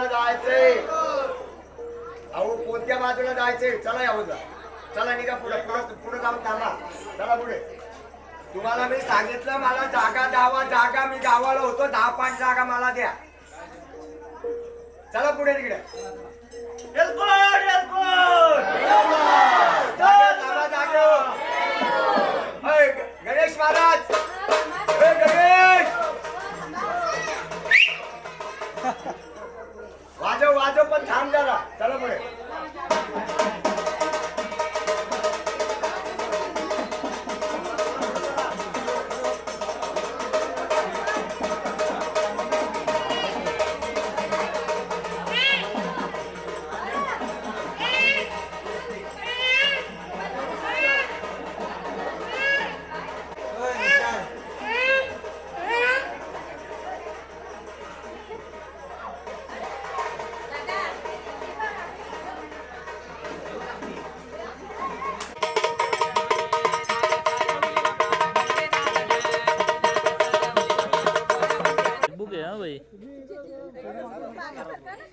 बाजूला जायचंय? अहो कोणत्या बाजूला जायचंय? चला या बाजूला. चला निघा पुढे पुढे पुढे जाऊन थांबा. चला पुढे. तुम्हाला मी सांगितलं मला जागा द्यावा. जागा मी गावाला होतो 10-5 जागा मला द्या. चला पुढे तिकडे. गणेश महाराज गणेश वाजव वाजव पण थांब जरा. चला पुढे.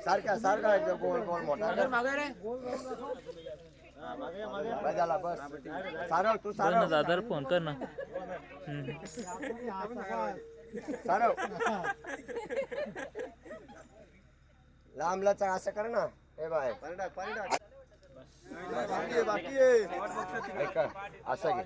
सारखा सारखा गोल गोल मोठा झाला बस. सारव तू सारव दादा फोन कर ना. सारव लांबलाच असं कर ना. हे बाय बाकी ऐका असं घे.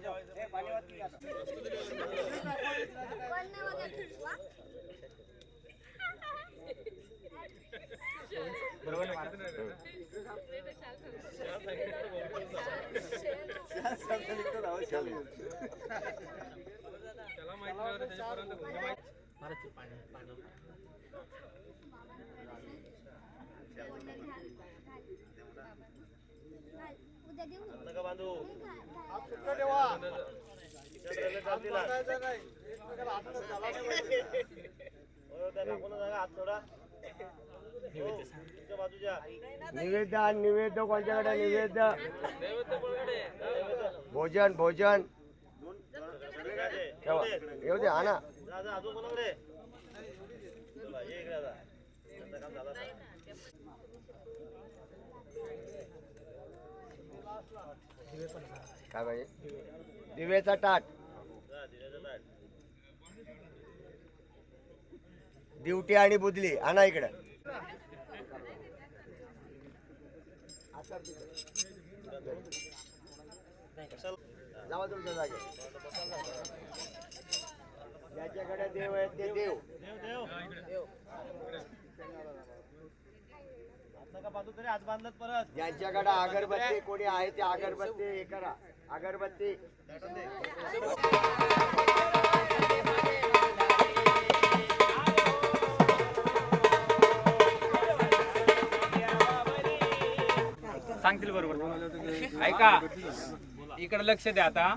निवेद्य निवेद्य कोणत्याकडे निवेद्य भोजन भोजन येऊ दे. हा ना काय पाहिजे? दिवेचा ताट दिवटी आणि बुदली आणा इकडे. जावा तुमच्या जागे. ज्याच्याकडे देव आहे ते देव. ज्यांच्याकडे अगरबत्ती कोणी आहे ते अगरबत्ती हे करा. अगरबत्ती सांगतील बरोबर. ऐका इकडे लक्ष द्या. आता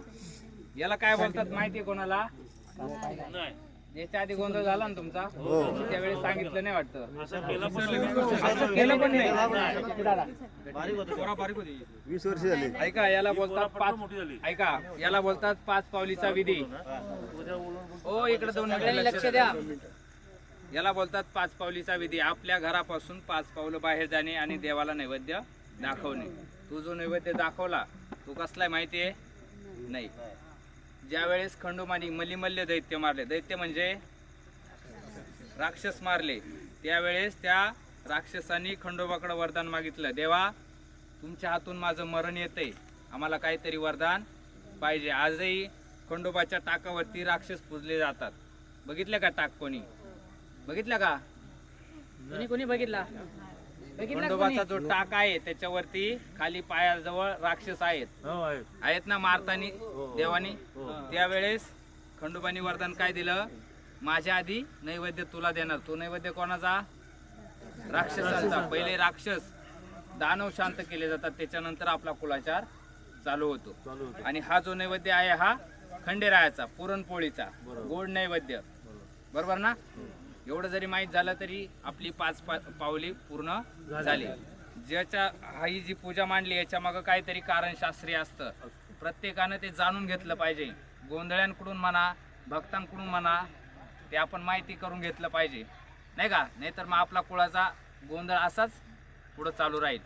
याला काय बोलतात माहितीये कोणाला? याच्या आधी गोंधळ झाला ना तुमचा त्यावेळेस सांगितलं नाही वाटतं. केलं पण नाही. 20 वर्ष झाली. ऐका याला बोलतात ऐका याला बोलतात 5 पावलीचा विधी. ओ इकडे दोन लक्ष द्या. याला बोलतात 5 पावलीचा विधी. आपल्या घरापासून 5 पावलं बाहेर जाणे आणि देवाला नैवेद्य दाखवणे. तू जो नैवेद्य दाखवला तो कसलाय माहितीये? नाही. ज्या वेळेस खंडोबानी मलिमल्य दैत्य मारले, दैत्य म्हणजे राक्षस मारले, त्यावेळेस त्या राक्षसांनी खंडोबाकडे वरदान मागितलं. देवा तुमच्या हातून माझं मरण येतंय, आम्हाला काहीतरी वरदान पाहिजे. आजही खंडोबाच्या टाकावरती राक्षस पूजले जातात. बघितलं का टाक? कोणी बघितलं का? कोणी बघितला? खंडोबाचा जो टाक आहे त्याच्यावरती खाली पायाजवळ राक्षस आहेत ना मारतानी देवानी. त्यावेळेस खंडोबानी वरदान काय दिलं? माझ्या आधी नैवेद्य तुला देणार. तो नैवेद्य कोणाचा? राक्षसांचा. पहिले राक्षस दानव शांत केले जातात, त्याच्यानंतर आपला कुलाचार चालू होतो. आणि हा जो नैवेद्य आहे हा खंडेरायाचा, पुरणपोळीचा गोड नैवेद्य. बरोबर ना? एवढं जरी माहीत झालं तरी आपली 5 पावली पूर्ण झाली. ज्याच्या ही जी पूजा मांडली याच्या मागं काहीतरी कारण शास्त्रीय असतं. प्रत्येकानं ते जाणून घेतलं पाहिजे. गोंधळ्यांकडून म्हणा, भक्तांकडून म्हणा, ते आपण माहिती करून घेतलं पाहिजे, नाही का? नाहीतर मग आपला कुळाचा गोंधळ असाच पुढे चालू राहील.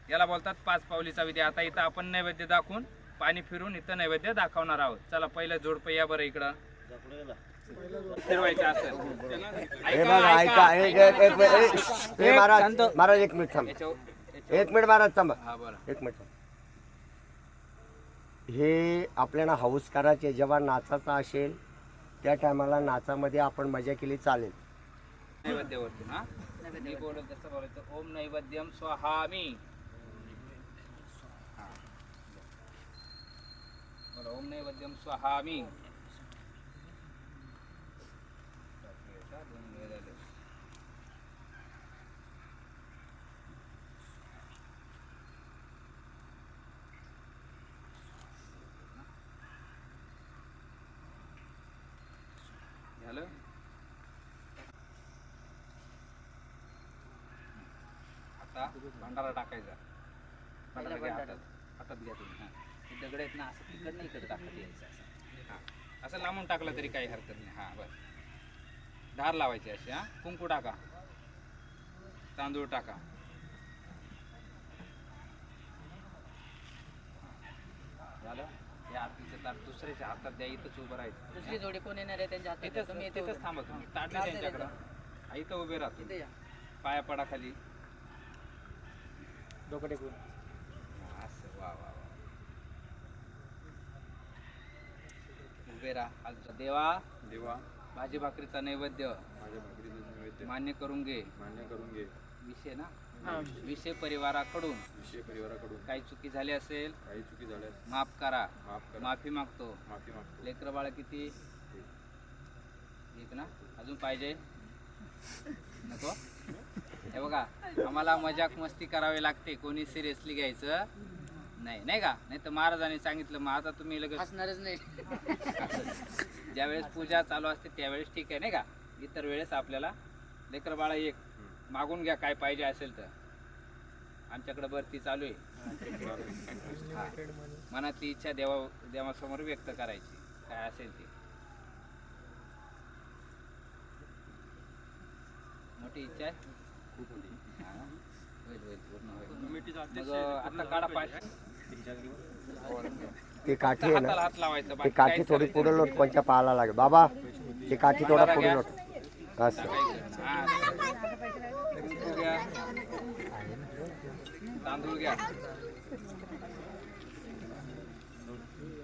याला बोलतात 5 पावलीचा विधी. आता इथं आपण नैवेद्य दाखवून पाणी फिरून इथं नैवेद्य दाखवणार आहोत. चला पहिलं जोडपं या बरं इकडं फिरवायचं असेल. हे बघा ऐका हे महाराज महाराज एक मिनिट थांब. एक मिनिट महाराज थांबा. हा बरं. एक मिनिट. हे आपल्याला हाऊस करायचे. जेव्हा नाचाचा असेल त्या टायमाला नाचामध्ये आपण मजा केली चालेल. नैवेद्यावरती हा मी बोलत तसं बोलायचं. ओम नैवेद्यम स्वाहामी. हा. बोला ओम नैवेद्यम स्वाहामी. झालं. आता भांडारा टाकायचा. भांडारा घ्या हातात. हातात घ्या तुम्ही. हा हे दगड आहेत ना असं तिकड नाही इकडे टाकत यायचं असं. हा असं लांबून टाकलं तरी काही हरकत नाही. हा बस धार लावायची अशी. हा कुंकू टाका. तांदूळ टाका. झालं. या आरतीचं ताट दुसऱ्याच्या हातात द्या. इथंच उभं राहायचं. दुसरी जोडी कोण येणार आहे त्यांच्या हातात इथंच तुम्ही तिथंच थांबा तुम्ही. ताट नाही त्यांच्याकडं. हा, इथं उभे राहतो. इथे या. पाया पडा खाली. डोकं टेकून. असं वा वा वा. उभे राहा. आज देवा देवा भाजी भाकरीचा नैवेद्य माझ्या भाकरीचं नैवेद्य मान्य करून घे. मान्य करून घे. विषय ना विषय परिवाराकडून विषय परिवाराकडून काही चुकी झाली असेल काही चुकी झाल्यास माफ करा. माफ करा. माफी मागतो. माफी मागतो. लेकर बाळ किती एक ना. अजून पाहिजे नको. हे बघा आम्हाला मजाक मस्ती करावी लागते. कोणी सिरियसली घ्यायचं नाही. नाही का. नाही तर महाराजांनी सांगितलं. मग आता तुम्ही लगेच हसणारच नाही. ज्यावेळेस पूजा चालू असते त्यावेळेस ठीक आहे नाही का. इतर वेळेस आपल्याला लेकर बाळा एक मागून घ्या काय पाहिजे असेल तर. आमच्याकडे भरती चालू आहे. हा. मनातली इच्छा देवासमोर व्यक्त करायची काय असेल ते. मोठी इच्छा आहे. खूप होती. हा ना? होईल होईल पूर्ण होईल. मग आता काढा पाय. ती काठी आहे हाताला ना हात लावायचं. ती बाकी काठी काहीच थोडी करायचं पुढे लोट कोणच्या पाहायला लागेल. बाबा ती काठी थोडा पुढे लोट. असं हा. कुंकू घ्या. तांदूळ घ्या.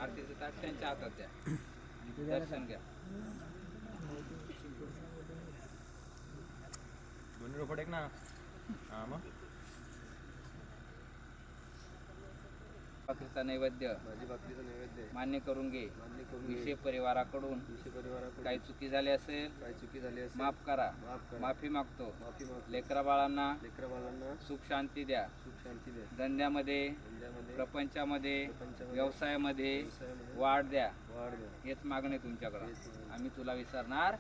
आरतीचं ताट त्यांच्या हातात द्या. दर्शन घ्या. दोन्ही रोपट एक ना. हा मग भाकरीचा नैवेद्य भाजी भाकरीचं नैवेद्य मान्य करून घे. मान्य करून विषय परिवाराकडून विषय परिवाराकडून काही चुकी झाली असेल काही चुकी झाली असेल माफ करा. माफ करा. माफी मागतो. माफी मागतो. लेकरा बाळांना लेकरा बाळांना सुख शांती द्या. सुख शांती द्या. धंद्यामध्ये धंद्यामध्ये प्रपंचामध्ये प्रपंचामध्ये, व्यवसायामध्ये व्यवसायामध्ये वाढ द्या. वाढ द्या. हेच मागणे तुमच्याकडं. हेच मागणे. आम्ही तुला विसरणार.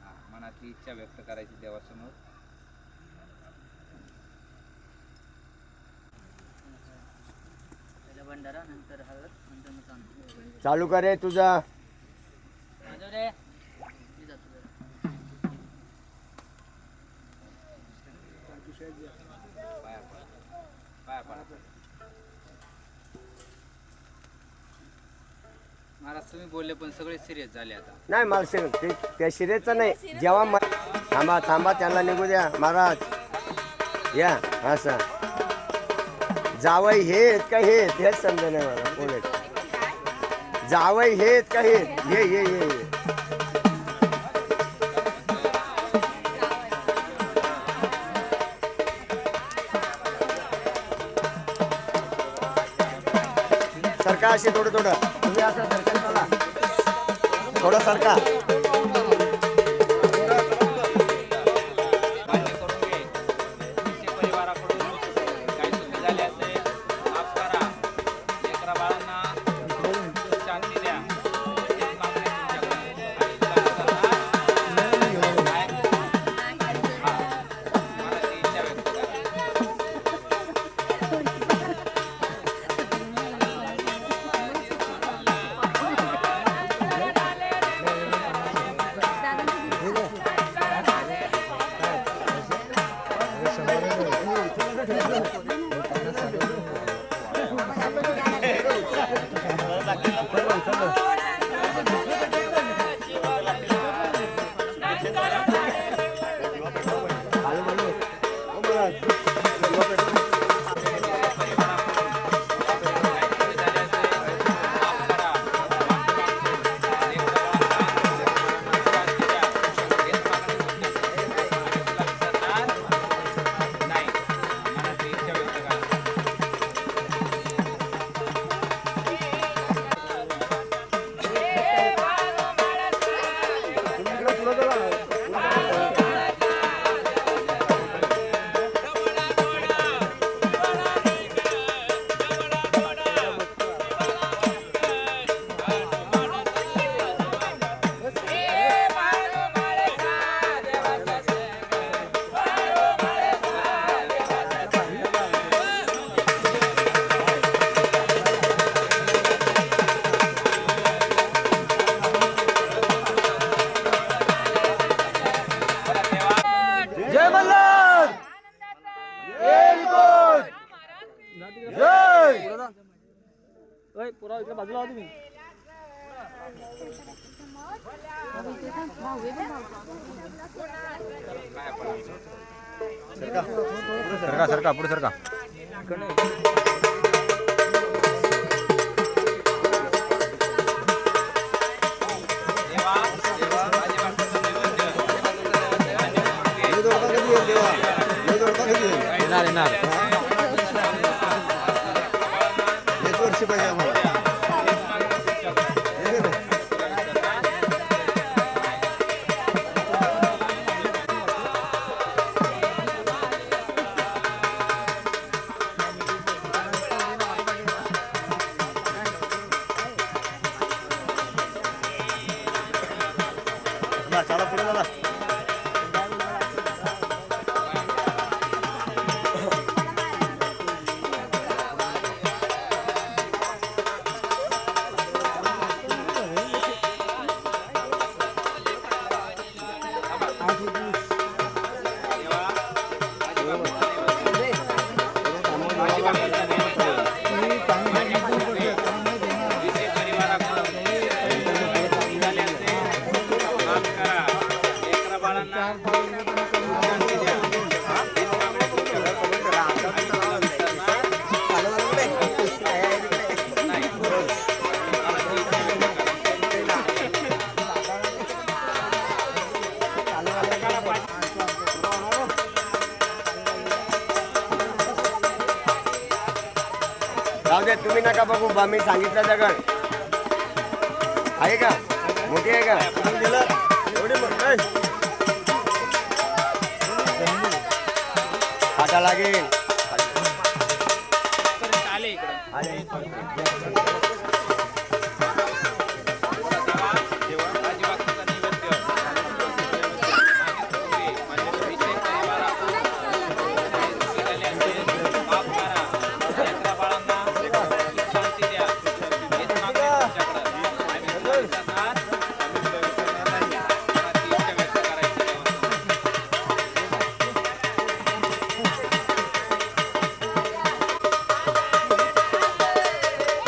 हा, मनातली इच्छा व्यक्त करायची देवासमोर. पहिला भंडारा नंतर हळद नंतर मग तांदूळ. चालू करे तुझा. वाजव रे. मी जातो जरा. पाया पडा. पाया पडा. महाराज तुम्ही बोलले पण सगळे सिरियस झाले आता. नाही मला त्या शिरेचं नाही. जेव्हा थांबा थांबा त्यांना निघू द्या. महाराज या. असं जावई हे आहेत का हे आहेत हेच समजा नाही मला. कोण आहेत जावई हे आहेत का हे आहेत? ये ये ये ये. सरका असे थोडं थोडं. तुम्ही असं सरका चला. थोडं सरका. मान्य करून घे. विषय परिवाराकडून काही चुकी झाली असेल माफ करा. लेकरा बाळांना सुख शांती द्या. हेच मागणे तुमच्याकडे. आणि तुला विसरणार नाही. हा. मनातली इच्छा व्यक्त करा. जय मल्हार जय पुरा इकडे बाजूला तुम्ही सरका सरका पुढे सरका येणार येणार एक वर्ष पाहिजे आम्हाला चला पुढे चला राहू दे तुम्ही नका बघू बा मी सांगितलं दगड आहे का मोठी आहे का गेलं एवढी फाटा लागेल आले इकडं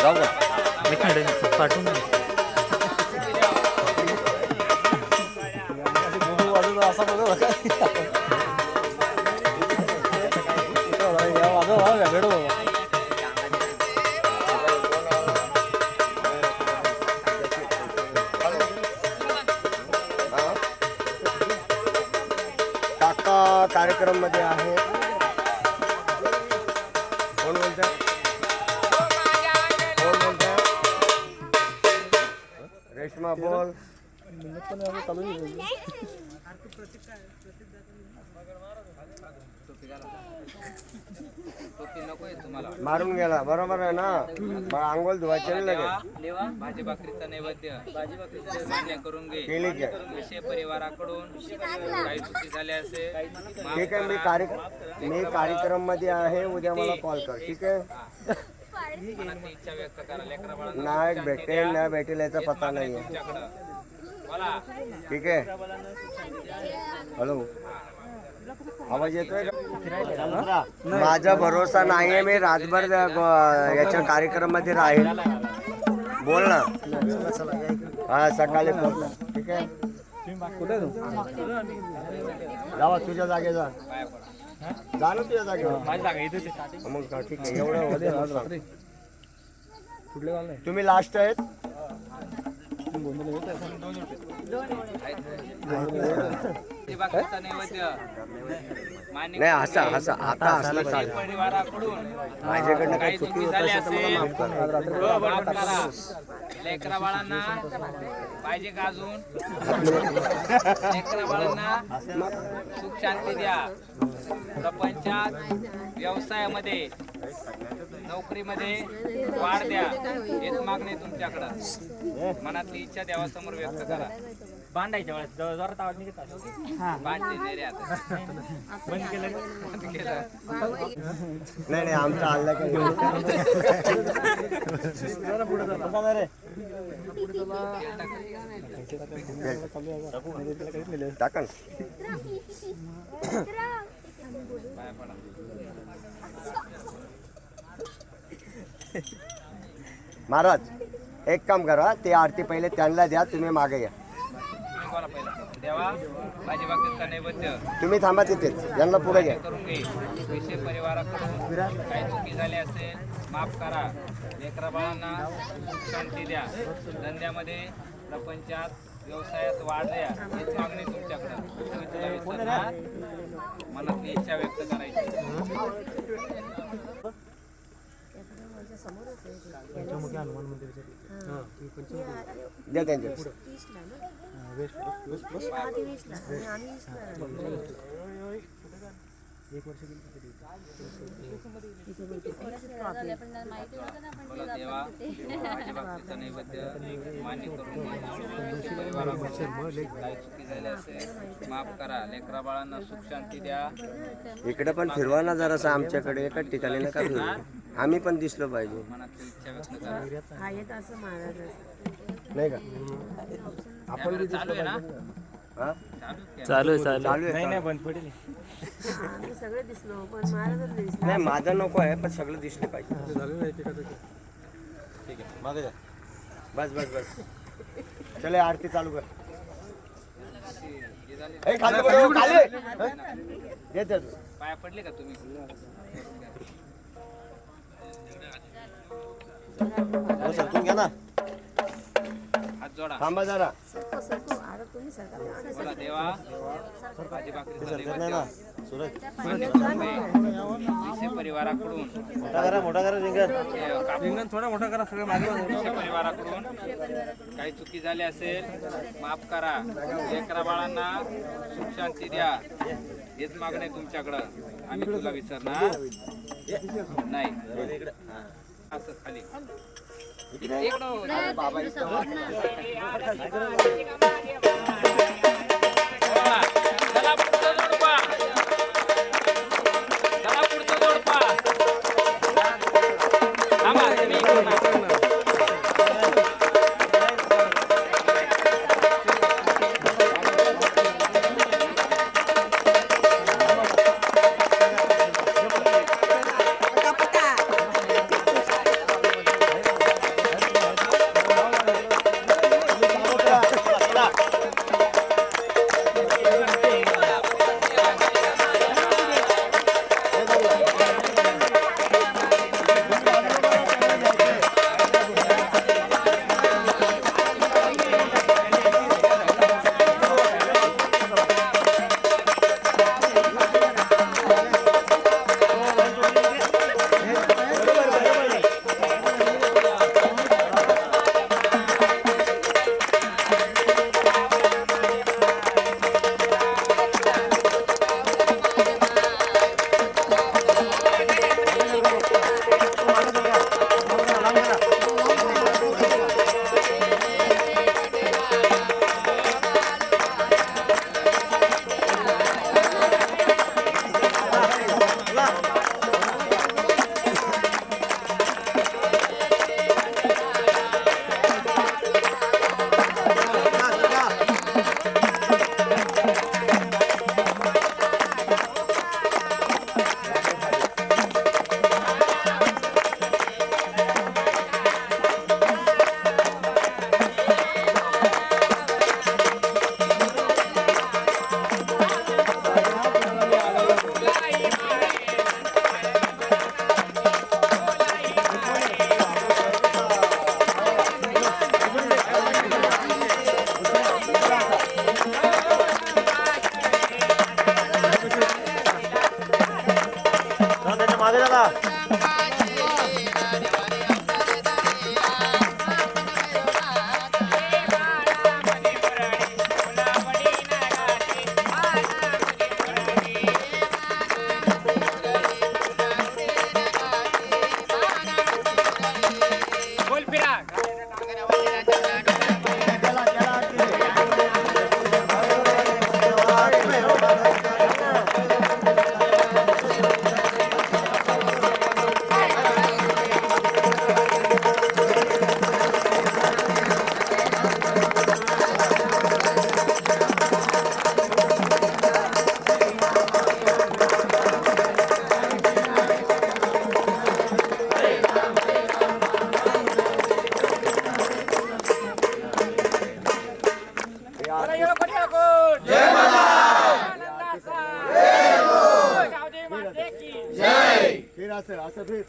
जाऊ का एक मिनिट पाठवून दे. असा काका कार्यक्रम मध्ये आहे कोण बोलतोय रेश्मा बोल टोपी नकोय तुम्हाला मारून गेला बरोबर आहे ना मग आंघोळ धुवायचे नाही लगेच देवा भाजी भाकरीचा नैवेद्य भाजी भाकरीचं मान्य करून घे केली काय विषय परिवाराकडून काही चुकी झाली असेल माफ ठीक आहे करा. मी कार्यक्रम मध्ये आहे उद्या मला कॉल कर ठीक आहे मनातली इच्छा व्यक्त करा लेकरा बाळांना नाही भेटेल नाही भेटेल याचा पत्ता नाही आहे तुमच्याकडं बोला ठीक आहे हॅलो आवाज येतोय का? माझा भरोसा नाहीये, मी रातभर याच्या कार्यक्रम मध्ये राहील. बोल ना. हा सकाळी पोहोचला. ठीक आहे. जावा तुझ्या जागेचा जा ना तुझ्या जागेवर. मग का ठीक आहे. एवढं होते. तुम्ही लास्ट आहेत. बाकीचा नैवेद्य मान्य नाही हसा हसा आता हसलं करून चालेल. परिवाराकडून माझ्याकडनं काही काही चुकी चुकी होत झाली असेल तर मला असेल माफ करा. माफ करा. लेकरा बाळांना पाहिजे का अजून लेकरा बाळांना सुख शांती द्या. प्रपंचात व्यवसायामध्ये नोकरीमध्ये वाढ द्या. हेच मागणी तुमच्याकडं. मनातली इच्छा देवासमोर व्यक्त करा. बांधायच्या वेळेस जोरात आवाज निघत असतो. बांधते नाही रे आता. बंद केलं. नाही नाही आमचा हल्ला काही टाकन पाया पडा. महाराज एक काम करा, ते आरती पहिले त्यांना द्या, तुम्ही मागे या. तुम्ही बोला पहिला. देवा माझी बाबतीतचा नैवेद्य तुम्ही थांबा तिथेच, यांना पुढे घ्या. करून घे. विषय परिवाराकडून काही चुकी झाली असेल माफ करा. लेकरा बाळांना शांती द्या. धंद्यामध्ये प्रपंचात व्यवसायात वाढ द्या. हीच मागणी तुमच्याकडं. तुम्ही तुला विसरणार. मनातली इच्छा व्यक्त करायची. द्या त्यांच्या बोला देवा माझ्या बाबतीतचा नैवेद्य मान्य करून घे. परिवाराकडून काही चुकी झाली असेल माफ करा. लेकरा बाळांना सुख शांती द्या. इकडे पण फिरवा ना जरासं आमच्याकडे. एकाच ठिकाणी नका फिरवू. आम्ही पण दिसलो पाहिजे मनातली इच्छा व्यक्त करा. नाही का? आपण बी चालू आहे ना? हा? चालू आहे. चालू आहे. सगळे दिसलो पण महाराजच नाही दिसलो. नाही माझं नको आहे, पण सगळं दिसले पाहिजे. बस बस बस. चले आरती चालू कर. ए, खाली बघ, खाली. येते तू. पाया पडले का तुम्ही? घ्या ना. हात जोडा. थांबा जरा. सरको सरको आता तुम्ही सरका. बोला देवा माझी बाकरीचा नैवेद्य सुरज विषय परिवाराकडून विषय परिवाराकडून काही चुकी झाली असेल माफ करा. लेकरा बाळांना सुख शांती द्या. हेच मागणे तुमच्याकडं. आम्ही तुला विसरणार नाही. असं खाली इकडं हो. बाबा बोला. चला पुढचं जोडपा. चला पुढचं जोडपा. थांबा, तुम्ही इकडून या. मागे दादा बोल फिरा फिर असं फिर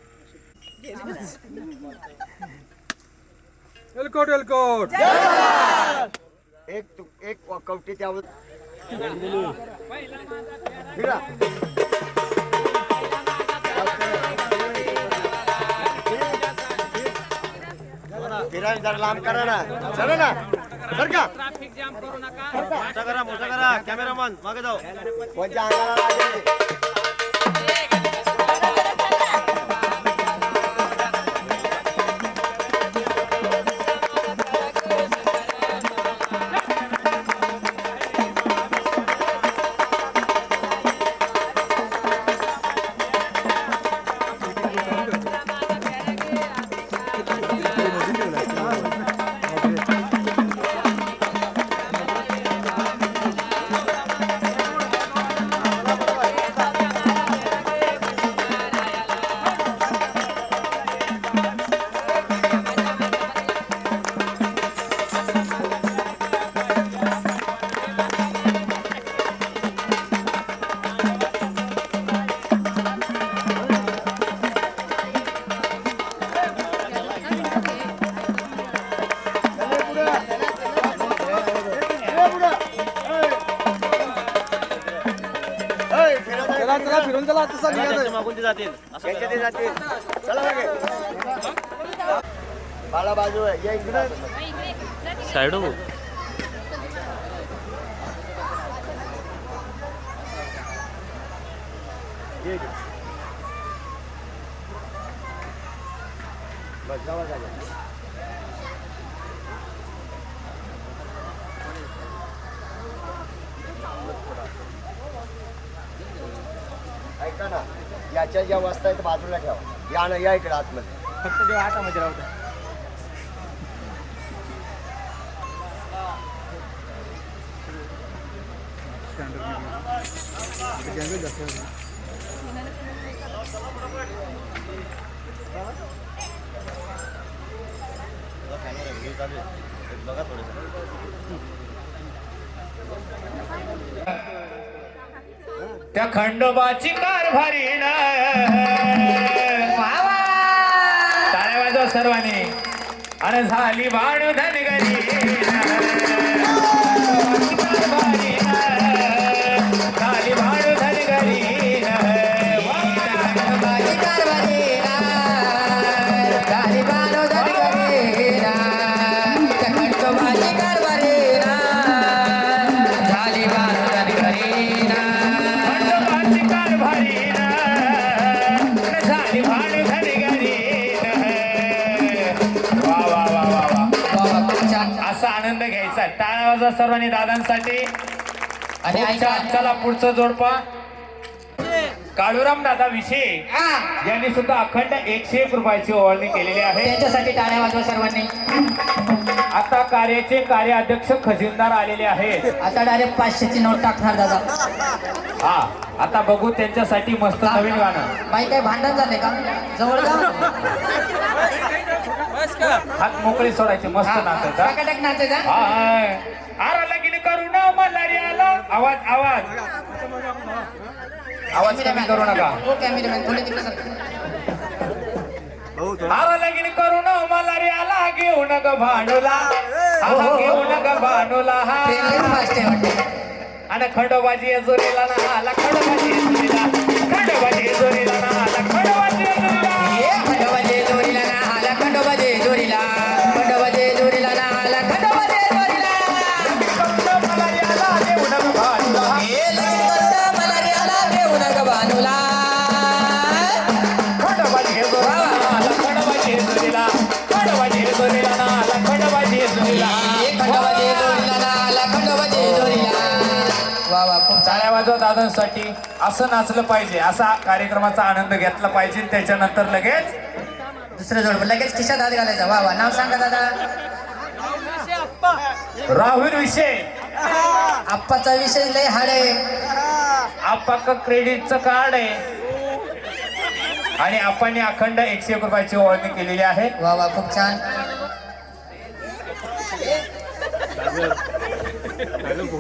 एलकोट एलकोट एक कवटी त्यावर फिरा फिरा जरा लांब करा ना चला ना सर का ट्रॅफिक जाम करू नका मोठा करा कॅमेरामन मागे जाऊ कोणत्या अंगाला लागेल फिरून चला तसा त्याच्या मागून ते जातील त्यांच्या ते जातील चला मागे बाळा बाजू आहे या इकडे साईड ये इकडे. बस जवळ झालं ऐका ना याच्या ज्या वस्ता आहेत बाजूला ठेवा या ना या इकडे आतमध्ये फक्त देव हातामध्ये राहतो बघा थोडंसं त्या खंडोबाची कारभारी ना टाळ्या वाजवा सर्वांनी आणि झाली भाणू धनगरी कारभारी ना झाली भाणू धनगरी असा आनंद घ्यायचा टाळ्या वाजवा सर्वांनी दादांसाठी आणि चला पुढचं जोडपा काळूराम दादा विषयी यांनी सुद्धा अखंड 101 रुपयाची ओवाळणी केलेली आहे त्यांच्यासाठी टाळ्या वाजवा सर्वांनी. आता कार्याचे कार्याध्यक्ष खजिनदार आलेले आहेत. आता डायरेक्ट 500ची नोट टाकणार दादा. हा आता बघू त्यांच्यासाठी मस्त नवीन गाणं. बाई काय भांडण झाले का जवळ का हात मोकळे सोडायचे मस्त नाचायचा. टकाटक नाचायचा. आरा लगीन करू ना मल्हारी आला. आवाज आवाज आवाज कमी करू नका. हो कॅमेरामॅन थोडे तिकडे सर. आरा लगीन करू ना मल्हारी आला. घेऊ नग भांडूला घेऊ नग भांडूला फास्ट आहे वाटते. आणि खंडोबाजी जोरीला ना आला. खंडोबाजी जोरीला ना आला. खंडोबाजी दादांसाठी असं नाचलं पाहिजे, असा कार्यक्रमाचा आनंद घेतला पाहिजे. त्याच्यानंतर लगेच दुसरं जोड लगेच खिशात हात घालायचा. वा वा, नाव सांगा दादा. राहुल विषय आप्पाचा विषय लय हाड आहे. आप्पाक क्रेडिटचं कार्ड आहे आणि आपण अखंड 101 रुपयाची ओळणी केलेली आहे. वा वा, खूप छान.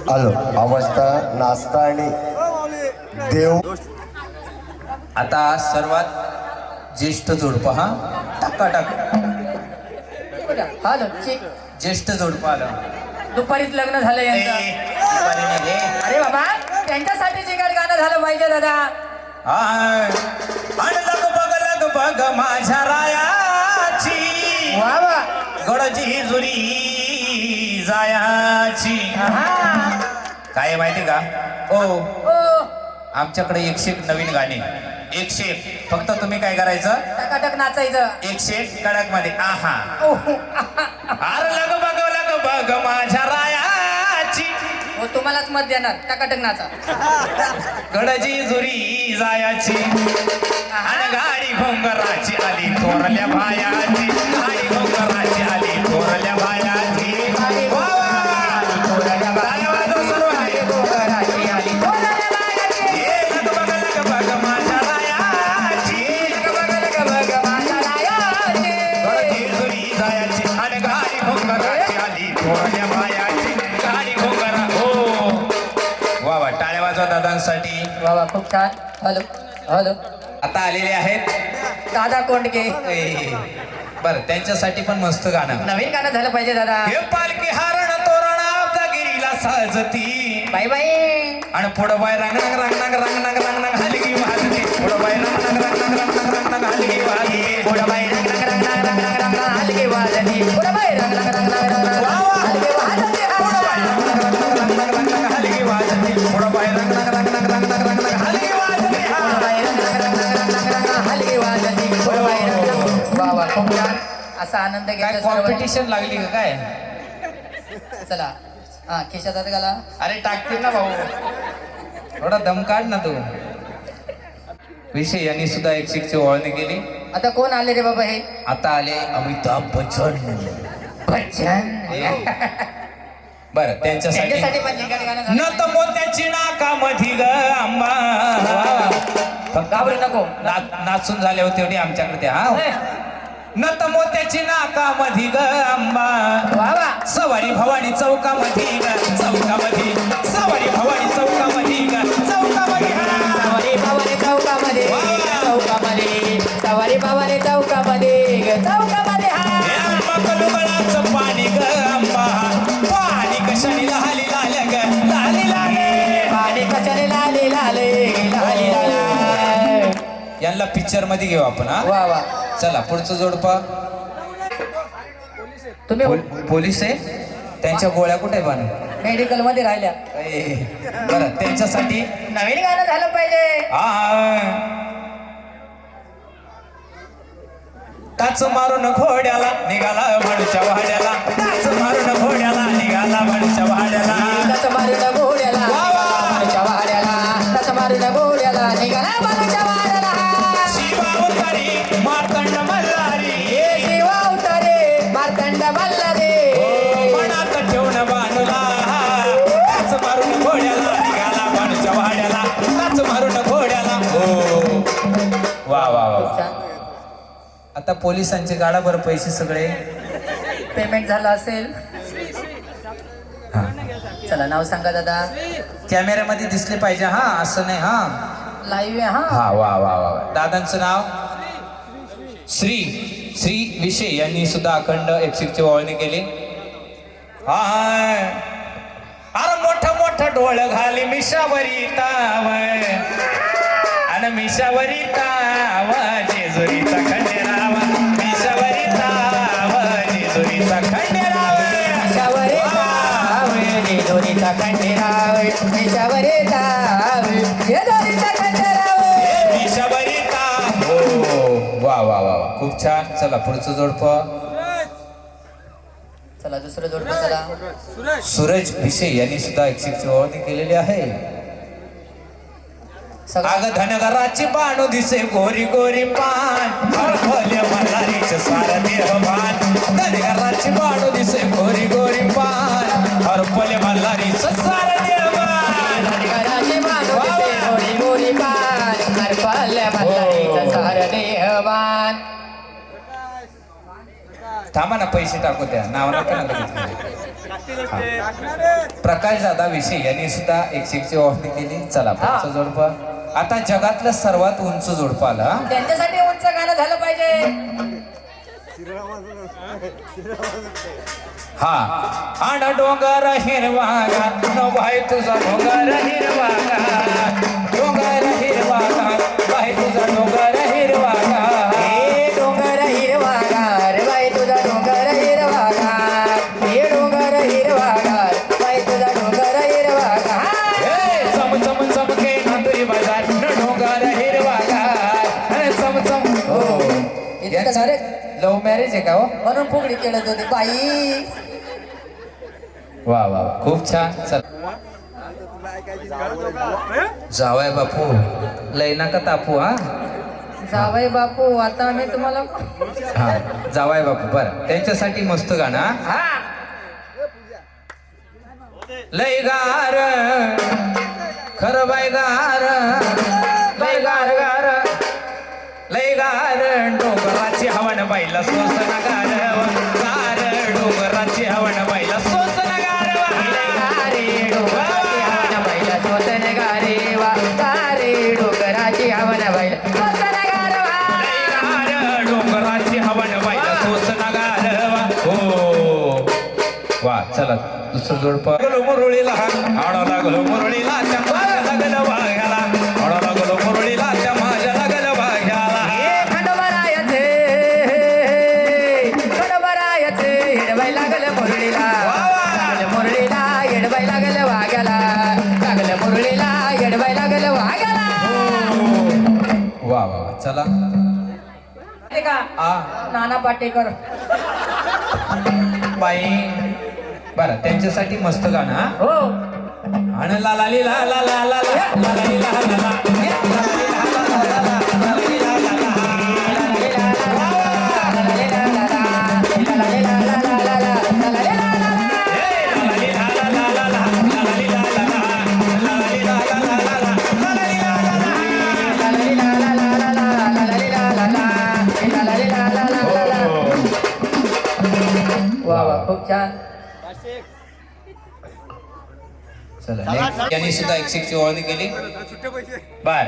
हॅलो, अवस्था नाश्ता आणि देव. आता सर्वात ज्येष्ठ जोडपं हा टाका हॅलो, ज्येष्ठ जोडपं आलं. दुपारीच लग्न झालं यांचं. अरे बाबा, त्यांच्यासाठी जिगाड गाणं झालं पाहिजे दादा. लग बघ माझ्या रायाची वा वा. गडची जुरी जायाची. काय माहिती का ओ, आमच्याकडे 101 नवीन गाणे, 101. फक्त तुम्ही काय करायचं, टकाटक नाचायचं. 101 कडक मध्ये. आहा, अरे लग बघ माझ्या रायाची. हो, तुम्हालाच मत देणार. टकाटक नाचा. गडजी जुरी जायाची आणि गाडी घोंगराची आली थोरल्या भायाची. गाडी घोंगराची आली थोरल्या भायाची. वा वा, थोरल्या भायाची सर्व आहे. घोंगराची आली थोरल्या भायाची. लग बघ माझ्या रायाची. लग बघ माझ्या रायाची. गडजी जुरी जायाची आणि गाडी घोंगराची आली थोरल्या भायाची. गाडी घोंगरा. हो वा वा, टाळ्या वाजवा दादांसाठी. वा वा, खूप छान. Hello hello. आता आलेले आहेत दादा कोंडके. बर, त्यांच्यासाठी पण मस्त गाणं. नवीन गाणं झालं पाहिजे दादा. हे पालखी हारण तोरण आपदागिरीला साजती. बाई बाई. आणि पुढं बाय रंग रंग रंग रंग रंग रंग रंग हलगी वाजते. पुढं बाय रंग रंग रंग रंग रंग रंग रंग हलगी वाजते. पुढं बाय रंग रंग रंग रंग रंग रंग रंग हलगी वाजते. पुढं बाय रंग रंग रंग रंग रंग रंग हलगी वाजते. पुढं बाय रंग रंग रंग रंग रंग रंग रंग हलगी वाजते. पुढं बाय रंग रंग रंग रंग रंग रंग रंग रंग हलगी वाजते. पुढं बाय रंग रंग रंग रंग रंग रंग हलगी वाजते. पुढं बाय रंग. वा वा, खूप छान. असा आनंद काय घेतला. कॉम्पिटिशन लागली का काय? चला, हा, खिशात हात घाला. अरे टाकतील ना भाऊ, थोडा दम काढ ना तू. विषय यांनी सुद्धा 101 ची ओळणी केली. आता कोण आले रे बाबा हे? आता आले अमिताभ बच्चन. बच्चन. बर, त्यांच्यासाठी त्यांच्यासाठी पण जिंगाट गाणं झालं. नत मोत्याची नाकामधी ग आंबा. फक्त घाबरू नको. नाचून झाले होते एवढी आमच्याकडे. हा, नत मोत्याची नाकामधी ग आंबा. वा वा. सवारी भवानी चौकामधी ग चौकामधी. सवारी भवानी चौकामधी ग चौकामधी. सवारी बाबाने चौकामध्ये. चौकामध्ये. सवारी बाबाने चौकामध्ये. चौकामध्ये. हे आंबा कलुगळाचं पाणी ग आंबा. पाणी कशाने लाली लाल्या ग लाली लाले. पाणी कशाने लाले लाले लाले लाले. यांना पिक्चर मध्ये घेऊ आपण. हा, वा वा. चला पुढचं जोडपा. तुम्ही पोलीस आहे, त्यांच्या गोळ्या कुठे पण मेडिकल मध्ये राहिल्या. बरं, त्यांच्यासाठी नवीन गाणं झालं पाहिजे. टाच मारून घोड्याला निघाला म्हणूच्या वाड्याला. टाच मारून घोड्याला निघाला म्हणूच्या वाड्याला. टाच मारून घोड्याला निघाला वाड्याला. टाच मारून घोड्याला निघाला म्हणूच्या वाड्याला. शिवा उतारी मार्तंड मल्हारी. देवा उतारे मार्तंड मल्हारी. मनात ठेवून बाणूला. टाच मारून घोड्याला निघाला म्हणूच्या वाड्याला. टाच मारून घोड्याला. हो, वा वा वा. आता पोलिसांचे गाडा बरं पैसे सगळे पेमेंट झालं असेल. चला, नाव सांगा दादा. कॅमेऱ्यामध्ये दिसले पाहिजे. हा, असं नाही. हा लाईव्ह आहे. हा, हा, वा वा वा. दादांचं नाव श्री विषय यांनी सुद्धा अखंड 101 ची ओळणी केली. हा, अरे मोठं मोठं डोळ घाली मिशावरी ताव. आणि मिशावरी ताव जेजुरीचा खंडेराव. मिशावरी ताव जेजुरीचा खंडेराव. मिशावरी ताव जेजुरीचा खंडेराव. मिशावरी ताव जेजुरीचा खंडेराव. मिशावरी ताव. हो, वा वा वा, खूप छान. चला पुढचं जोडपं. चला, दुसरं जोडपं. चला, सूरज विषय यांनी सुद्धा 101 ची ओळणी केलेली आहे. अग धनगराची बाणू दिसे गोरी गोरी पान हरभल्या मल्हारीचे सार देहभान धनगराची बाणू दिसे गोरी गोरी पान हरभल्या मल्हारीचे सार देहभान धनगराची बाणू दिसे गोरी गोरी पान हरपल्या मल्हारीचे सार देहभान. थांबा ना पैसे टाकू द्या नाव नका प्रकाश दादा विषयी यांनी सुद्धा 101ची ओळखणी केली. चला पुढचं जोडपं आता जगातलं सर्वात उंच जोडपं आलं. त्यांच्यासाठी उंच गाणं झालं पाहिजे. हा आण डोंगर हिरवागार न भाई तुझा डोंगर हिरवागार डोंगर हिरवागार भाई तुझा डोंगर हिरवागार हे डोंगर हिरवागार बाई तुझा डोंगर हिरवागार हे डोंगर हिरवागार बाई तुझा डोंगर हिरवागार. हे चम चम चमके नांदुरी बाजार न डोंगर हिरवागार अरे चम चम. हो लव्ह मॅरेज आहे का हो? म्हणून फुगडी खेळत होती बाई. वा वा खूप छान. चल जावाय बापू लय नका तापू. हा जावई बापू आता आम्ही तुम्हाला हा जावाय बापू बरं त्यांच्यासाठी मस्त गाणं. हा लय गार खरं बाय गार लय गार गार लय गार डोंगराची हवन बाईला सोसना गार गार डोंगराची हवन बाईला सोसना गार गारे डोंगराची हवन बैला स्वतन गारे वा गारे डोंगराची हवन बैला स्वतन गारवा. गार डोंगराची हवन बाईला सोसना गार हो वा. चला दुसरं जोडपं लागलो मुरळीला आडा लागलो मुरळीला त्या माझ्या लागलं वाघ्याला आडा लागलो मुरळीला त्या माझ्या लागलं वाघ्याला. खंडोबारायचे खंडोबारायचे हिडबाई लागलं मुरळीला लागलं मुरळीला हिडबाई लागलं वाघ्याला लागलं मुरळीला हिडबाई लागलं वाघ्याला. वा वा वा. चला ते का नाना पाटेकर बाई बरं त्यांच्यासाठी मस्त गाणं. हा? हो आणि ला ला ली ला ला ला ला ला ला ला ली ला ला ला वा वा खूप छान. चला next. यांनी सुद्धा 101ची ओळखणी केली. बर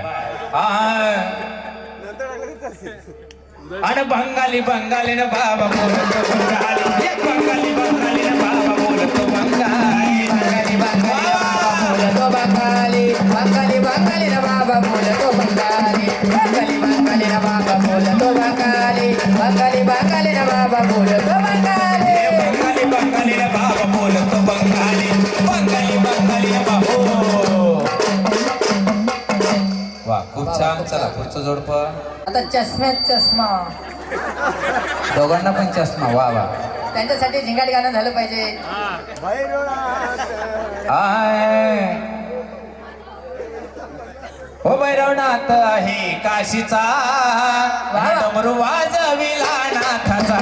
आणि बंगाली बंगाली न बाबा बोलतो बंगाली बंगाली बंगाली न बाबा बोलतो बंगाली बंगाली बोलतो बंगाली बंगाली बंगाली ना बाबा बोलतो बंगाली बंगाली बंगाली ना बाबा बोलतो बंगाली बंगाली बंगाली ना बाबा बोलतो बंगाली बंगाली बंगाली न बाबा बोलतो बंगाली बंगाली बंगाली न बाबा. वा खूप छान. चला पुढचं जोडपं आता चष्म्यात चष्मा दोघांना पण चष्मा. वा वा. त्यांच्यासाठी झिंगाट गाणं झालं पाहिजे. आय हो भैरवनाथ आहे काशीचा डमरू वाजविला नाथाचा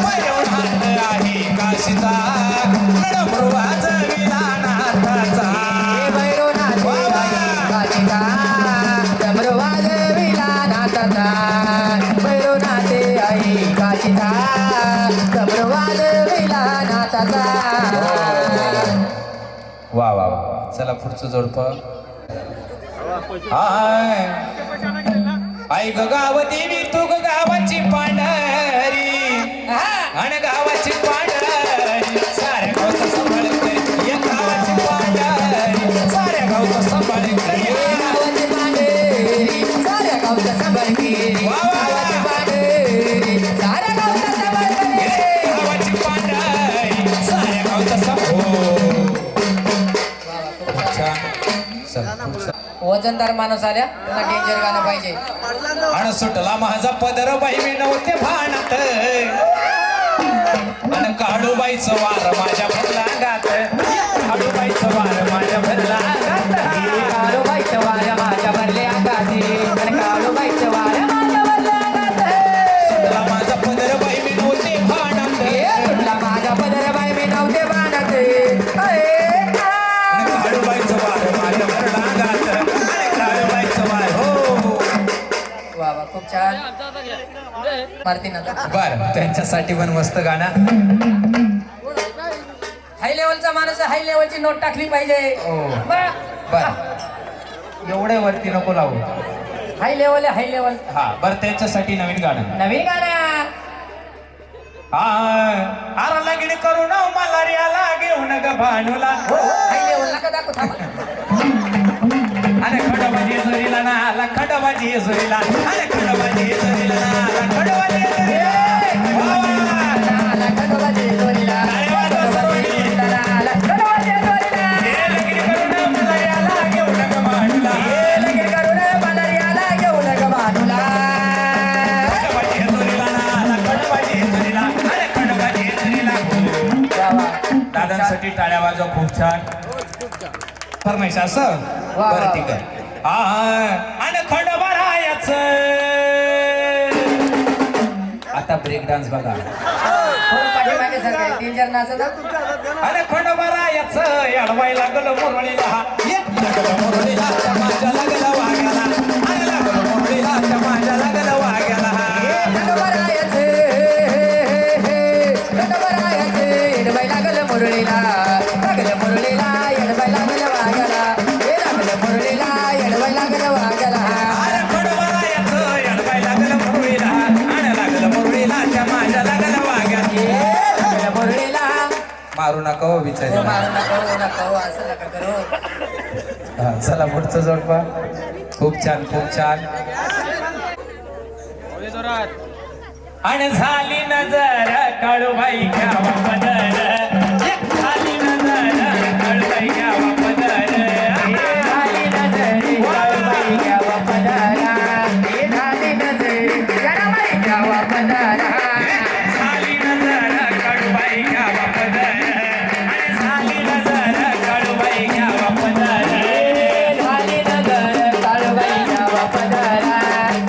भैरवनाथ आहे काशीचा डमरू वाजविला नाथाचा भैरवनाथ काशीचा डमरू वाजविला नाथाचा भैरवनाथ आई काशीचा डमरू वाजविला नाथाचा. वा वा वा. चला पुढचं जोडपं. हाय ऐक गाव देवी तू ग गावाची पांढरी आणि गावाची पांढरी साऱ्या गावचा सांभाळ कर या गावाची पांढरी साऱ्या गावचा सांभाळ कर गावाची पांढरी साऱ्या गावचा सांभाळ केली गावाची पांढरी साऱ्या गावचा सांभाळ केली गावाची पांढरी साऱ्या गावचा सांभाळ. वजनदार माणूस आल्या त्यांना डेंजर गाणं पाहिजे. आणि सुटला माझा पदर बाई मी नव्हते भाणात आणि काळूबाईचं वार माझ्या भरला गात काळूबाईचं वार माझ्या भरला गात काळूबाईचं वार माझ्या छान मारती ना बर त्यांच्यासाठी पण मस्त गाणं. हाय लेवलचा माणूस हाय लेवलची नोट टाकली पाहिजे बर एवढे वरती नको लावू. हाय लेवल आहे हाय लेवल. हा बर त्यांच्यासाठी नवीन गाणं. नवीन गाणं आरा लगीन करून मलारियाला घेऊन ग भानूला हाय लेवल नका दाखव थांबा. अरे खंडोबाजी जोरीला ना आला खंडोबाजी जोरीला अरे खंडोबाजी जोरीला ना आला खंडोबाजी जोरीला. आला खंडोबाची जोडीला खंडोबाची जोडीला आला खंडोबाची जोडीला. हे लगीन करून मलारियाला घेऊन ग भानूला हे लगीन करून मलारियाला घेऊन ग भानूला. खंडोबाजी जोरीला ना आला खंडोबाजी जोरीला अरे खंडोबाजी जोरीला. दादांसाठी टाळ्या वाजवा. खूप छान फरमाईश असं. वा, बरं वा, ठीक आहे. आणि खंडोबा रायाचं आता ब्रेक डान्स बघा. थोडं पाठीमागे सरकार डेंजर नाचत हा. अरे खंडोबा रायाचं याडवाय लागलं मुरळीला ये लागलं मुरळीला माझ्या लागलं वाग्याला अरे लागलं मुरळीला माझ्या लागलं वाग्याला. खंडोबारायाचे खंडोबारायाचे येडबाई लागलं मुरळीला लागलं मुरळीला येडबाई लागलं वाग्याला. हे लागलं मुरळीला येडबाई लागलं वाग्याला. अरे खंडोबा रायाचं याडवाय लागलं मुरळीला आणि लागलं मुरळीला माझ्या लागलं वाग्याला. हे लागलं मुरळीला. मारू नका हो हो, बिचारी. मारू नका हो, असं नका करू. हा, चला पुढचं जोडपा. खूप छान खूप छान. होय जोरात. आणि झाली नजर काळूबाई घ्यावा पदर झाली नजर काळूबाई घ्यावा पदर झाली नजर काळूबाई घ्यावा पदरा. हे झाली नजर काळूबाई घ्यावा पदरा. झाली नजर काळूबाई घ्यावा पदर आणि झाली नजर काळूबाई घ्यावा पदर. झाली नजर काळूबाई घ्यावा पदरा.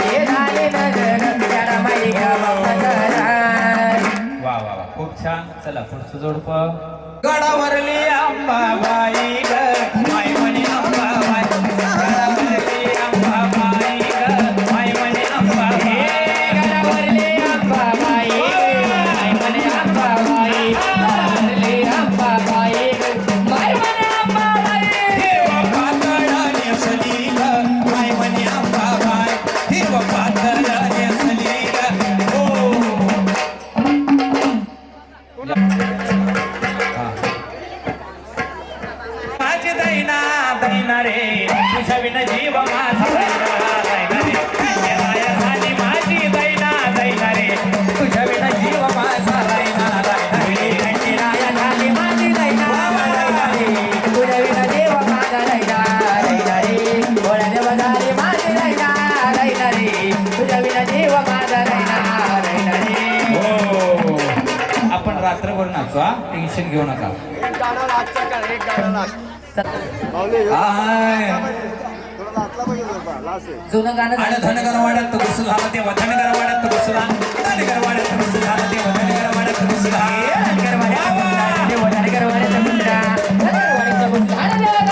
हे झाली नजर काळूबाई घ्यावा पदरा. वा वा वा खूप छान. चला पुढचं जोडप. गडावरली अंबाबाई ग माय म्हणे अंबाबाई गडावरली अंबाबाई ग माय म्हणे अंबाबाई. गडावरली अंबाबाई माय म्हणे अंबाबाई. गडावरली अंबाबाई माय म्हणे अंबाबाई. हिरवा पातळ नेसली ग माय म्हणे अंबाबाई हिरवा पातळ नेसली ग. हो माझी दैना दैना रे तुझ्या विन जीव माझा दैना रे माया झाली माझी दैना दैना रे तुझ्या विन जीव माझा दैना दैना रे. राया झाली माझी दैना दैना रे. तुझ्या विना देव माझा दैना दैना रे. भोळ्या देव झाली माझी दैना दैना रे. तुझ्या विना देव माझा दैना दैना रे. हो आपण रात्रभर नाचू हा टेन्शन घेऊ नका. एक गाणं लागतं का एक गाणं लाग. आय. थोडं नाचला पाहिजे बाबा, लास्ट आहे. जुनं गाणं आणि झालं. धनगर वाड्यात घुसू झाला तेव्हा धनगर वाड्यात घुसू धनगर वाड्यात घुसू झाला तेव्हा धनगर वाड्यात घुसू धनगर वाड्यात घुसला, देव धनगर वाड्यात घुसला, धनगर वाड्यात घुसला.